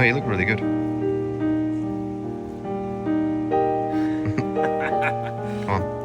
you look really good. Come on.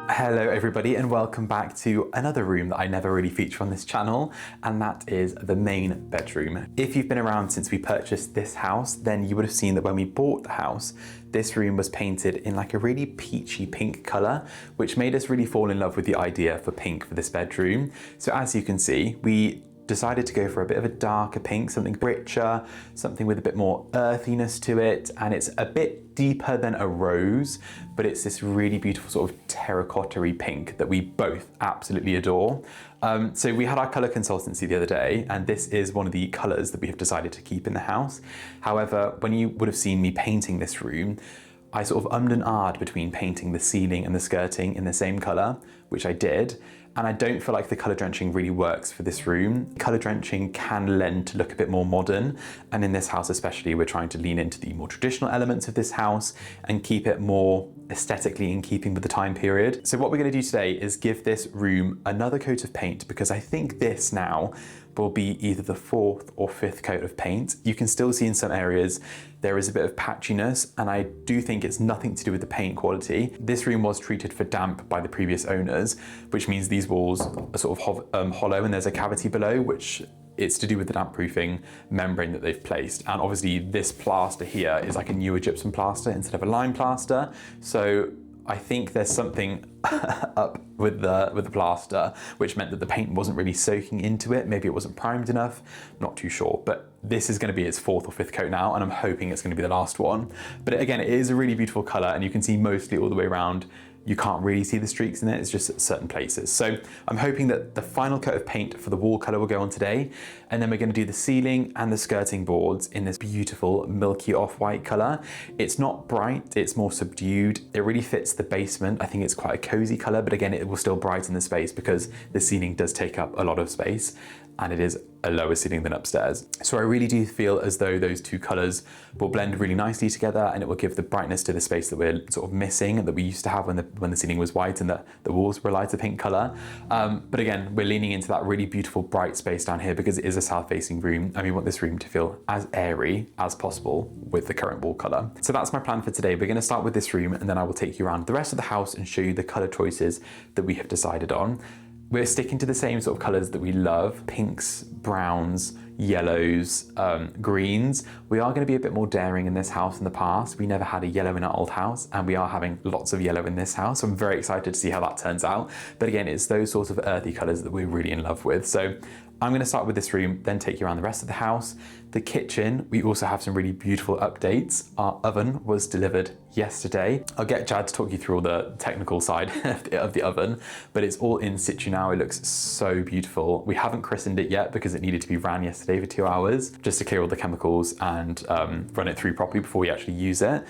Hello everybody and welcome back to another room that I never really feature on this channel, and that is the main bedroom. If you've been around since we purchased this house, then you would have seen that when we bought the house, this room was painted in like a really peachy pink colour, which made us really fall in love with the idea for pink for this bedroom. So as you can see, we decided to go for a bit of a darker pink, something richer, something with a bit more earthiness to it, and it's a bit deeper than a rose, but it's this really beautiful sort of terracotta-y pink that we both absolutely adore. So we had our colour consultancy the other day, and this is one of the colours that we have decided to keep in the house. However, when you would have seen me painting this room, I sort of ummed and ahed between painting the ceiling and the skirting in the same colour, which I did, and I don't feel like the colour drenching really works for this room. Colour drenching can lend to look a bit more modern, and in this house especially, we're trying to lean into the more traditional elements of this house and keep it more aesthetically in keeping with the time period. So what we're going to do today is give this room another coat of paint, because I think this now will be either the fourth or fifth coat of paint. You can still see in some areas there is a bit of patchiness, and I do think it's nothing to do with the paint quality. This room was treated for damp by the previous owners, which means these walls are sort of hollow and there's a cavity below, which it's to do with the damp proofing membrane that they've placed. And obviously this plaster here is like a newer gypsum plaster instead of a lime plaster. So I think there's something up with the plaster, which meant that the paint wasn't really soaking into it. Maybe it wasn't primed enough, not too sure. But this is going to be its fourth or fifth coat now, and I'm hoping it's going to be the last one. But again, it is a really beautiful colour, and you can see mostly all the way around. You can't really see the streaks in it, it's just at certain places. So I'm hoping that the final coat of paint for the wall colour will go on today, and then we're going to do the ceiling and the skirting boards in this beautiful milky off-white colour. It's not bright, it's more subdued. It really fits the basement. I think it's quite a cosy colour, but again, it will still brighten the space because the ceiling does take up a lot of space, and it is a lower ceiling than upstairs. So I really do feel as though those two colours will blend really nicely together, and it will give the brightness to the space that we're sort of missing and that we used to have when the ceiling was white and the walls were a lighter pink colour. But again, we're leaning into that really beautiful bright space down here because it is a south-facing room, and we want this room to feel as airy as possible with the current wall colour. So that's my plan for today. We're going to start with this room, and then I will take you around the rest of the house and show you the colour choices that we have decided on. We're sticking to the same sort of colours that we love: pinks, browns, yellows, greens. We are going to be a bit more daring in this house. In the past, we never had a yellow in our old house, and we are having lots of yellow in this house. So I'm very excited to see how that turns out. But again, it's those sorts of earthy colours that we're really in love with. So I'm going to start with this room, then take you around the rest of the house. The kitchen, we also have some really beautiful updates. Our oven was delivered yesterday. I'll get Chad to talk you through all the technical side of the oven, but it's all in situ now. It looks so beautiful. We haven't christened it yet because it needed to be ran yesterday for 2 hours just to clear all the chemicals and run it through properly before we actually use it.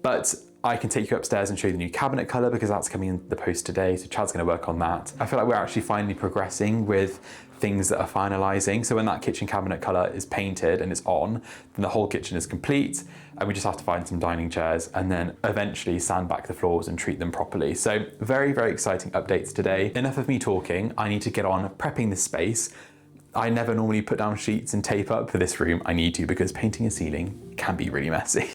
But I can take you upstairs and show you the new cabinet colour because that's coming in the post today, so Chad's going to work on that. I feel like we're actually finally progressing with things that are finalising. So when that kitchen cabinet colour is painted and it's on, then the whole kitchen is complete, and we just have to find some dining chairs and then eventually sand back the floors and treat them properly. So very, very exciting updates today. Enough of me talking, I need to get on prepping this space. I never normally put down sheets and tape up for this room. I need to because painting a ceiling can be really messy.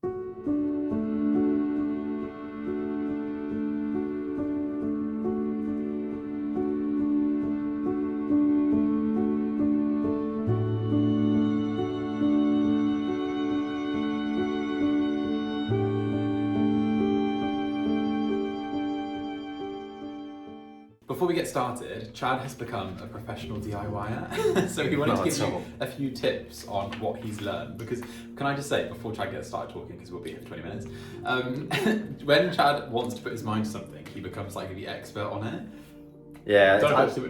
Before we get started, Chad has become a professional DIYer, so he wanted to give you a few tips on what he's learned. Because, can I just say, before Chad gets started talking, because we'll be here for 20 minutes, when Chad wants to put his mind to something, he becomes like the expert on it. Yeah,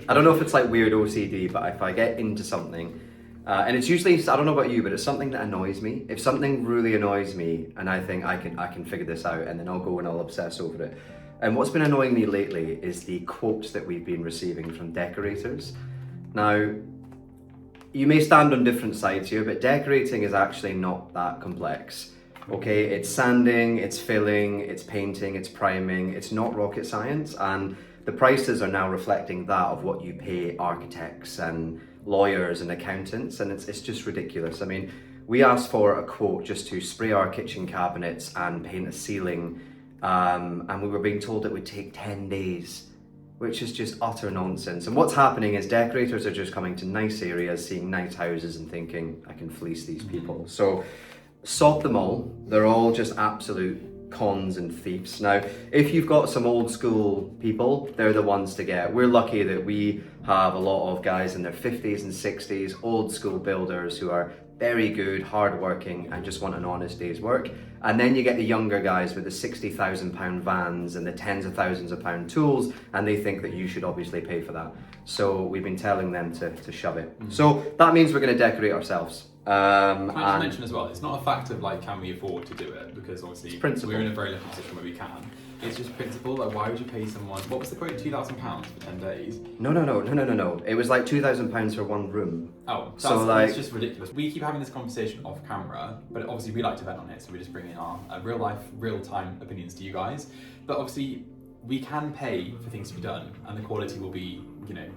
I don't know if it's like weird OCD, but if I get into something, and it's usually, I don't know about you, but it's something that annoys me. If something really annoys me and I think I can figure this out, and then I'll go and I'll obsess over it. And what's been annoying me lately is the quotes that we've been receiving from decorators. Now, you may stand on different sides here, but decorating is actually not that complex. Okay, it's sanding, it's filling, it's painting, it's priming, it's not rocket science, and the prices are now reflecting that of what you pay architects and lawyers and accountants, and it's just ridiculous. I mean, we asked for a quote just to spray our kitchen cabinets and paint a ceiling, and we were being told it would take 10 days, which is just utter nonsense. And what's happening is decorators are just coming to nice areas, seeing nice houses and thinking, I can fleece these people. So sod them all. They're all just absolute cons and thieves. Now, if you've got some old school people, they're the ones to get. We're lucky that we have a lot of guys in their 50s and 60s, old school builders who are very good, hardworking, and just want an honest day's work. And then you get the younger guys with the £60,000 vans and the tens of thousands of pound tools, and they think that you should obviously pay for that. So we've been telling them to shove it. So that means we're going to decorate ourselves. Can I just mention as well, it's not a fact of like, can we afford to do it? Because obviously we're in a very lucky position where we can. It's just principle, like why would you pay someone, what was the quote, £2,000 for 10 days? No. It was like £2,000 for one room. Oh, that's just ridiculous. We keep having this conversation off camera, but obviously we like to vent on it, so we're just bringing our real life, real time opinions to you guys. But obviously we can pay for things to be done and the quality will be, you know,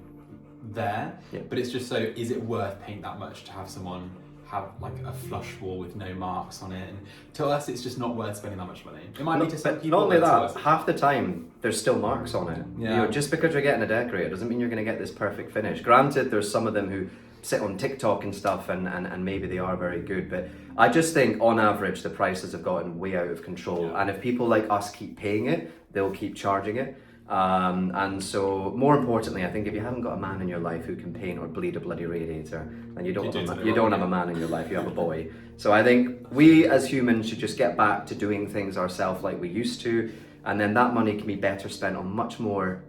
there. Yeah. But it's just so, is it worth paying that much to have someone have like a flush wall with no marks on it? And to us, it's just not worth spending that much money. It might be to some people. Not only that, half the time there's still marks on it. Yeah. You know, just because you're getting a decorator doesn't mean you're going to get this perfect finish. Granted, there's some of them who sit on TikTok and stuff, and maybe they are very good, but I just think on average the prices have gotten way out of control. Yeah. And if people like us keep paying it, they'll keep charging it. And so, more importantly, I think if you haven't got a man in your life who can paint or bleed a bloody radiator, then you don't have a man in your life, you have a boy. So I think we as humans should just get back to doing things ourselves like we used to, and then that money can be better spent on much more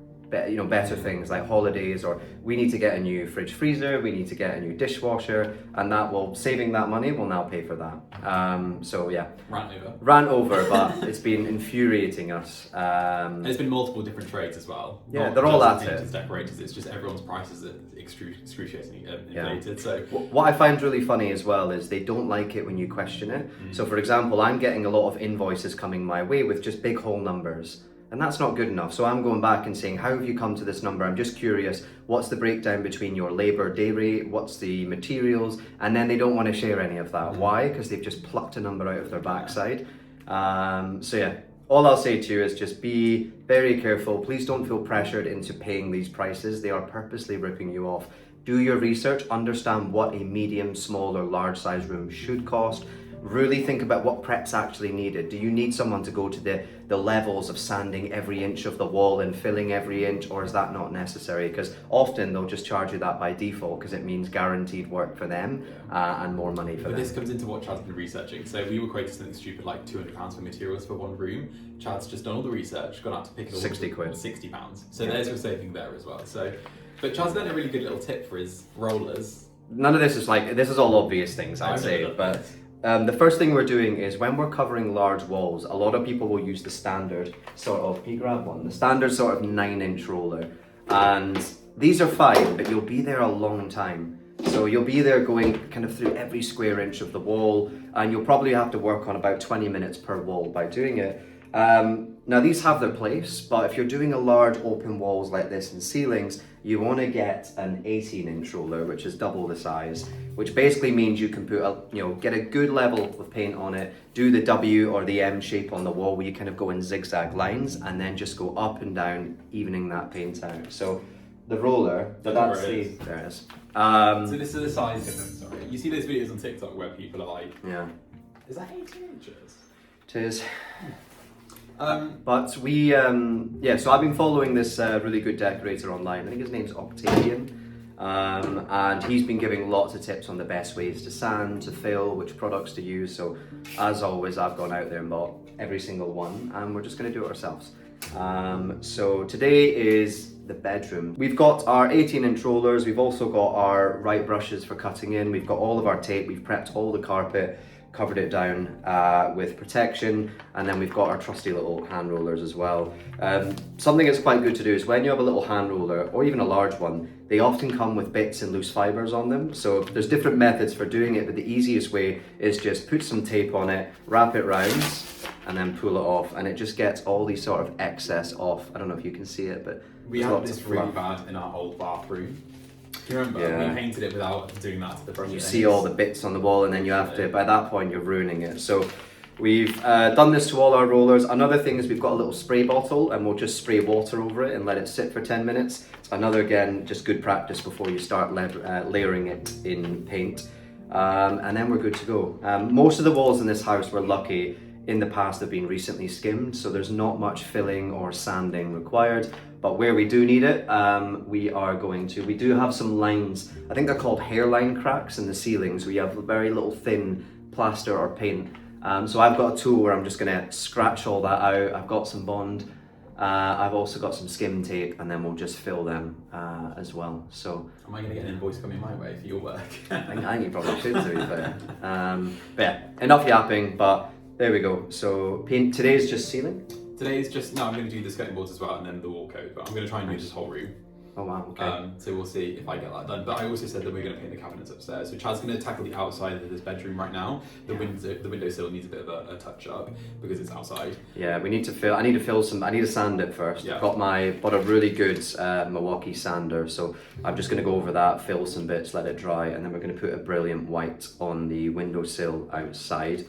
better things like holidays, or we need to get a new fridge freezer, we need to get a new dishwasher, and saving that money will now pay for that. So yeah. Rant over, but it's been infuriating us. There's been multiple different trades as well. Yeah, they're all at it. Decorators, it's just everyone's prices are excruciatingly inflated. Yeah. So what I find really funny as well is they don't like it when you question it. So for example, I'm getting a lot of invoices coming my way with just big whole numbers. And that's not good enough. So I'm going back and saying, how have you come to this number? I'm just curious, what's the breakdown between your labor day rate? What's the materials? And then they don't want to share any of that. Why? Because they've just plucked a number out of their backside. So yeah, all I'll say to you is just be very careful. Please don't feel pressured into paying these prices. They are purposely ripping you off. do your research, understand what a medium, small or large size room should cost. Really think about what prep's actually needed. Do you need someone to go to the levels of sanding every inch of the wall and filling every inch, or is that not necessary? Because often they'll just charge you that by default because it means guaranteed work for them and more money for them. But this comes into what Chad's been researching. So we were quoted something stupid like £200 for materials for one room. Chad's just done all the research, gone out to pick it all. 60 quid. £60. So there's your saving there as well. So, but Chad's done a really good little tip for his rollers. None of this is this is all obvious things, I'd say, but the first thing we're doing is when we're covering large walls, a lot of people will use the standard sort of, can you grab one? The standard sort of 9-inch roller. And these are fine, but you'll be there a long time. So you'll be there going kind of through every square inch of the wall, and you'll probably have to work on about 20 minutes per wall by doing it. Now these have their place, but if you're doing a large open walls like this and ceilings, you want to get an 18-inch roller, which is double the size, which basically means you can put get a good level of paint on it, do the W or the M shape on the wall where you kind of go in zigzag lines, and then just go up and down, evening that paint out. So the roller, there it is. So this is the size difference, sorry. You see those videos on TikTok where people are like, is that 18 inches? It is. But we, so I've been following this really good decorator online. I think his name's Octavian, and he's been giving lots of tips on the best ways to sand, to fill, which products to use. So as always, I've gone out there and bought every single one, and we're just going to do it ourselves. So today is the bedroom. We've got our 18-inch rollers. We've also got our right brushes for cutting in. We've got all of our tape. We've prepped all the carpet, covered it down with protection, and then we've got our trusty little hand rollers as well. Something that's quite good to do is when you have a little hand roller, or even a large one, they often come with bits and loose fibers on them. So there's different methods for doing it, but the easiest way is just put some tape on it, wrap it round, and then pull it off, and it just gets all these sort of excess off. I don't know if you can see it, but we had this really bad in our old bathroom. Do you remember? We painted it without doing that to the brush. You see all the bits on the wall, and then you have to, by that point you're ruining it. So we've done this to all our rollers. Another thing is we've got a little spray bottle, and we'll just spray water over it and let it sit for 10 minutes. Another, again, just good practice before you start layering it in paint. And then we're good to go. Most of the walls in this house, we're lucky, in the past have been recently skimmed, so there's not much filling or sanding required. But where we do need it, we do have some lines, I think they're called hairline cracks in the ceilings. We have very little thin plaster or paint. So I've got a tool where I'm just gonna scratch all that out. I've got some Bond. I've also got some skim tape, and then we'll just fill them as well. So, am I gonna get an invoice coming my way for your work? I think you probably should, to be fair. But yeah, enough yapping, but there we go. So paint, today's just ceiling? Today's just, no, I'm going to do the skirting boards as well, and then the wall coat, but I'm going to try and do this whole room. Oh wow, okay. So we'll see if I get that done. But I also said that we're going to paint the cabinets upstairs. So Chad's going to tackle the outside of this bedroom right now. The windowsill needs a bit of a touch up because it's outside. Yeah, we need to fill. I need to sand it first. Yeah. I've got a really good Milwaukee sander, so I'm just going to go over that, fill some bits, let it dry, and then we're going to put a brilliant white on the windowsill outside.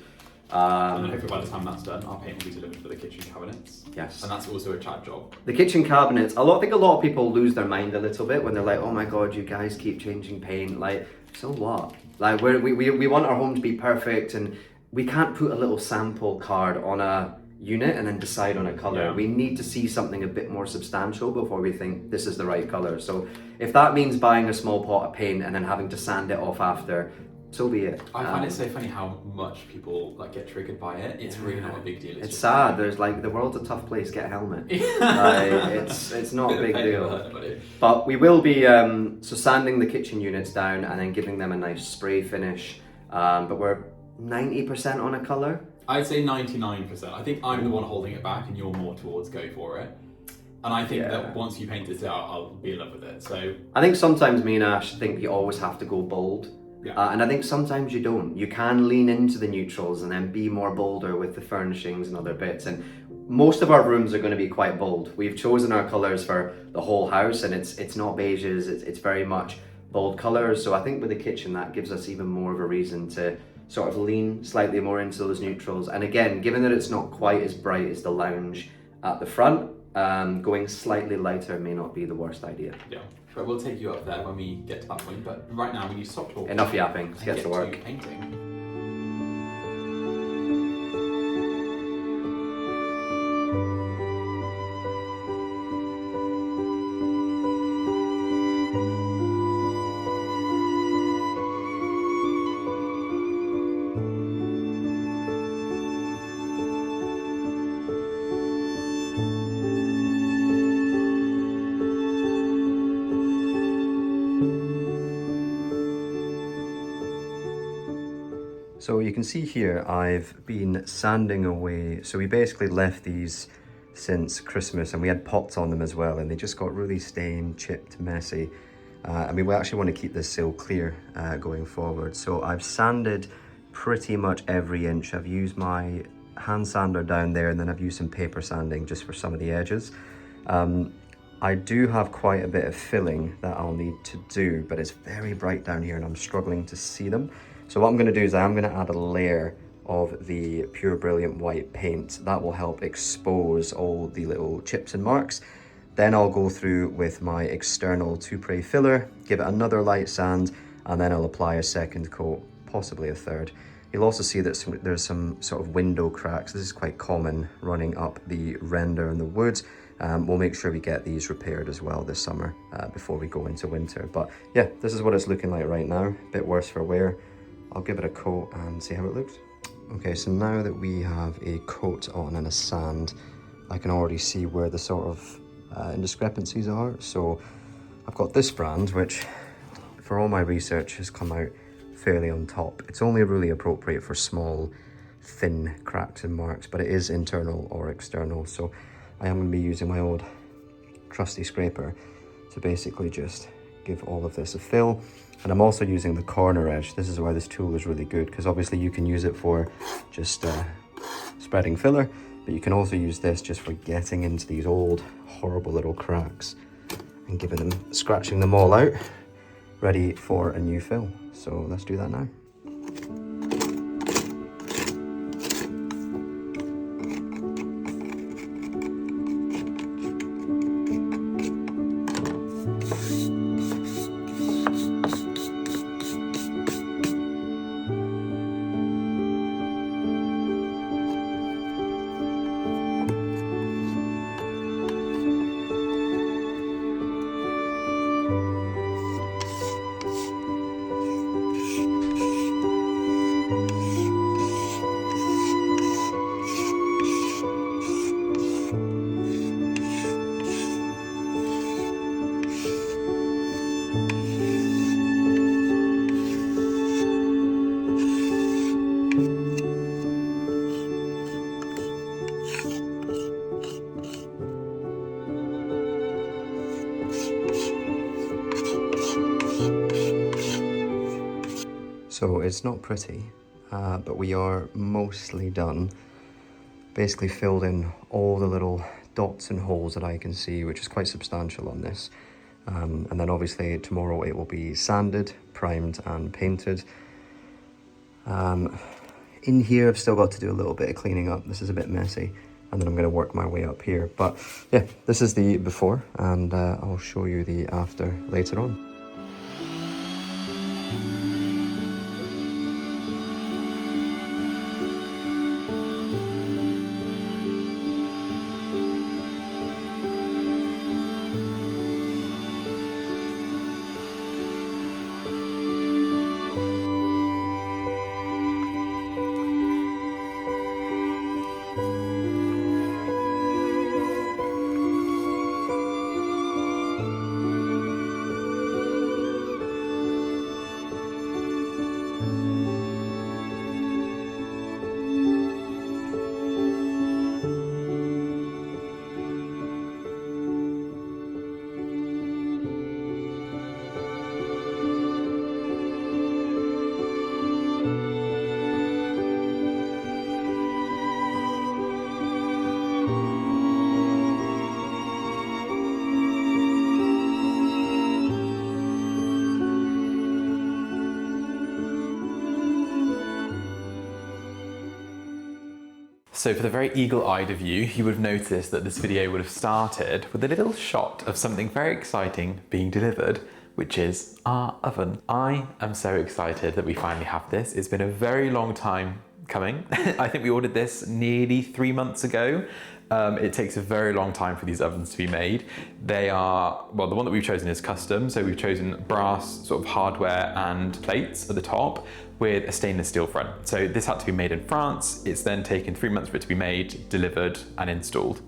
And hopefully by the time that's done, our paint will be delivered for the kitchen cabinets. Yes. And that's also a Chad job. The kitchen cabinets, I think a lot of people lose their mind a little bit when they're like, oh my god, you guys keep changing paint. Like, so what? Like, we want our home to be perfect, and we can't put a little sample card on a unit and then decide on a colour. Yeah. We need to see something a bit more substantial before we think this is the right colour. So if that means buying a small pot of paint and then having to sand it off after, so be it. I find it so funny how much people get triggered by it. It's really not a big deal. It's sad. There's the world's a tough place. Get a helmet. It's not a big deal. But we will be so sanding the kitchen units down and then giving them a nice spray finish. But we're 90% on a colour. I'd say 99%. I think I'm the one holding it back, and you're more towards go for it. And I think that once you paint it out, I'll be in love with it. So I think sometimes me and Ash think you always have to go bold. Yeah. And I think sometimes you don't. You can lean into the neutrals and then be more bolder with the furnishings and other bits. And most of our rooms are going to be quite bold. We've chosen our colours for the whole house, and it's not beiges, it's very much bold colours. So I think with the kitchen, that gives us even more of a reason to sort of lean slightly more into those neutrals. And again, given that it's not quite as bright as the lounge at the front, going slightly lighter may not be the worst idea. Yeah. But we'll take you up there when we get to that point. But right now, we need to stop talking. Enough yapping. Let's and get to work. Painting. So you can see here, I've been sanding away. So we basically left these since Christmas, and we had pots on them as well, and they just got really stained, chipped, messy. And we actually want to keep this sill clear going forward. So I've sanded pretty much every inch. I've used my hand sander down there, and then I've used some paper sanding just for some of the edges. I do have quite a bit of filling that I'll need to do, but it's very bright down here and I'm struggling to see them. So what I'm going to do is I'm going to add a layer of the Pure Brilliant White paint. That will help expose all the little chips and marks. Then I'll go through with my external Toupret filler, give it another light sand, and then I'll apply a second coat, possibly a third. You'll also see that there's some sort of window cracks. This is quite common running up the render and the wood. We'll make sure we get these repaired as well this summer before we go into winter. But yeah, this is what it's looking like right now. A bit worse for wear. I'll give it a coat and see how it looks. Okay, so now that we have a coat on and a sand, I can already see where the sort of indiscrepancies are. So I've got this brand, which for all my research has come out fairly on top. It's only really appropriate for small, thin cracks and marks, but it is internal or external. So I am going to be using my old trusty scraper to basically just give all of this a fill. And I'm also using the corner edge. This is why this tool is really good, because obviously you can use it for just spreading filler, but you can also use this just for getting into these old horrible little cracks and scratching them all out, ready for a new fill. So let's do that now. So it's not pretty, but we are mostly done. Basically filled in all the little dots and holes that I can see, which is quite substantial on this. And then obviously tomorrow it will be sanded, primed and painted. In here I've still got to do a little bit of cleaning up. This is a bit messy, and then I'm going to work my way up here. But yeah, this is the before, and I'll show you the after later on. So for the very eagle-eyed of you, you would have noticed that this video would have started with a little shot of something very exciting being delivered, which is our oven. I am so excited that we finally have this. It's been a very long time coming. I think we ordered this nearly 3 months ago. It takes a very long time for these ovens to be made. They are, well, the one that we've chosen is custom. So we've chosen brass sort of hardware and plates at the top with a stainless steel front. So this had to be made in France. It's then taken 3 months for it to be made, delivered and installed,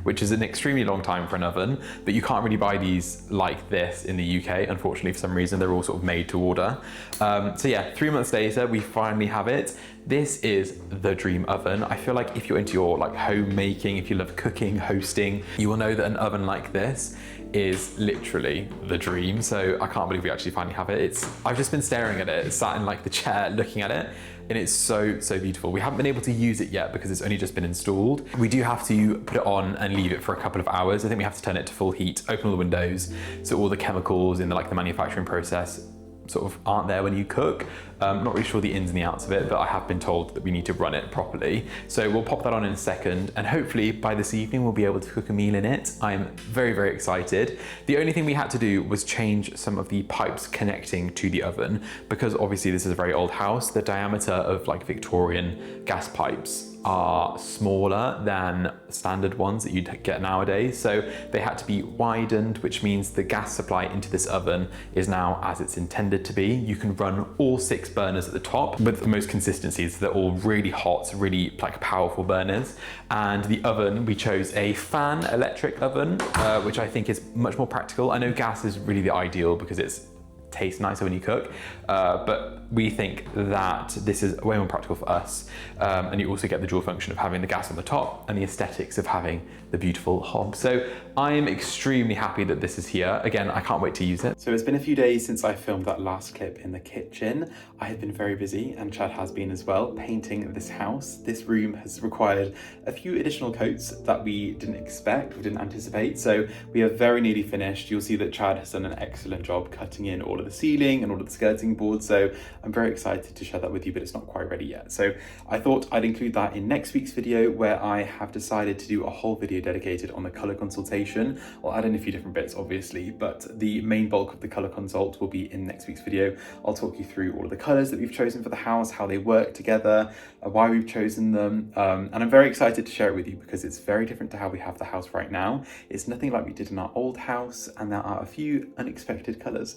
which is an extremely long time for an oven, but you can't really buy these like this in the UK. Unfortunately, for some reason, they're all sort of made to order. So yeah, 3 months later, we finally have it. This is the dream oven. I feel like if you're into your like homemaking, if you love cooking, hosting, you will know that an oven like this is literally the dream. So I can't believe we actually finally have it. I've just been staring at it, sat in like the chair looking at it, and it's so beautiful. We haven't been able to use it yet because it's only just been installed. We do have to put it on and leave it for a couple of hours. I think we have to turn it to full heat, open all the windows, so all the chemicals in the manufacturing process sort of aren't there when you cook. Not really sure the ins and the outs of it, but I have been told that we need to run it properly. So we'll pop that on in a second, and hopefully by this evening we'll be able to cook a meal in it. I'm very excited. The only thing we had to do was change some of the pipes connecting to the oven, because obviously this is a very old house. The diameter of like Victorian gas pipes are smaller than standard ones that you'd get nowadays. So they had to be widened, which means the gas supply into this oven is now as it's intended to be. You can run all 6 burners at the top with the most consistency, so they're all really hot, really like powerful burners. And the oven, we chose a fan electric oven, which I think is much more practical. I know gas is really the ideal because it's tastes nicer when you cook, but we think that this is way more practical for us, and you also get the dual function of having the gas on the top and the aesthetics of having the beautiful hob. So I am extremely happy that this is here. Again, I can't wait to use it. So it's been a few days since I filmed that last clip in the kitchen. I have been very busy, and Chad has been as well, painting this house. This room has required a few additional coats that we didn't expect, we didn't anticipate. So we are very nearly finished. You'll see that Chad has done an excellent job cutting in all of the ceiling and all of the skirting boards. So I'm very excited to share that with you, but it's not quite ready yet. So I thought I'd include that in next week's video, where I have decided to do a whole video dedicated on the colour consultation. I'll add in a few different bits, obviously, but the main bulk of the colour consult will be in next week's video. I'll talk you through all of the colours that we've chosen for the house, how they work together, why we've chosen them, and I'm very excited to share it with you because it's very different to how we have the house right now. It's nothing like we did in our old house, and there are a few unexpected colours.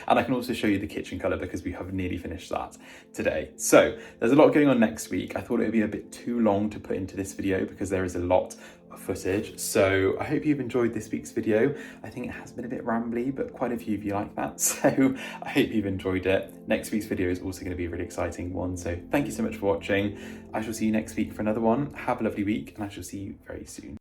And I can also show you the kitchen colour because we have nearly finished that today. So there's a lot going on next week. I thought it would be a bit too long to put into this video because there is a lot of footage. So I hope you've enjoyed this week's video. I think it has been a bit rambly, but quite a few of you like that. So I hope you've enjoyed it. Next week's video is also going to be a really exciting one. So thank you so much for watching. I shall see you next week for another one. Have a lovely week, and I shall see you very soon.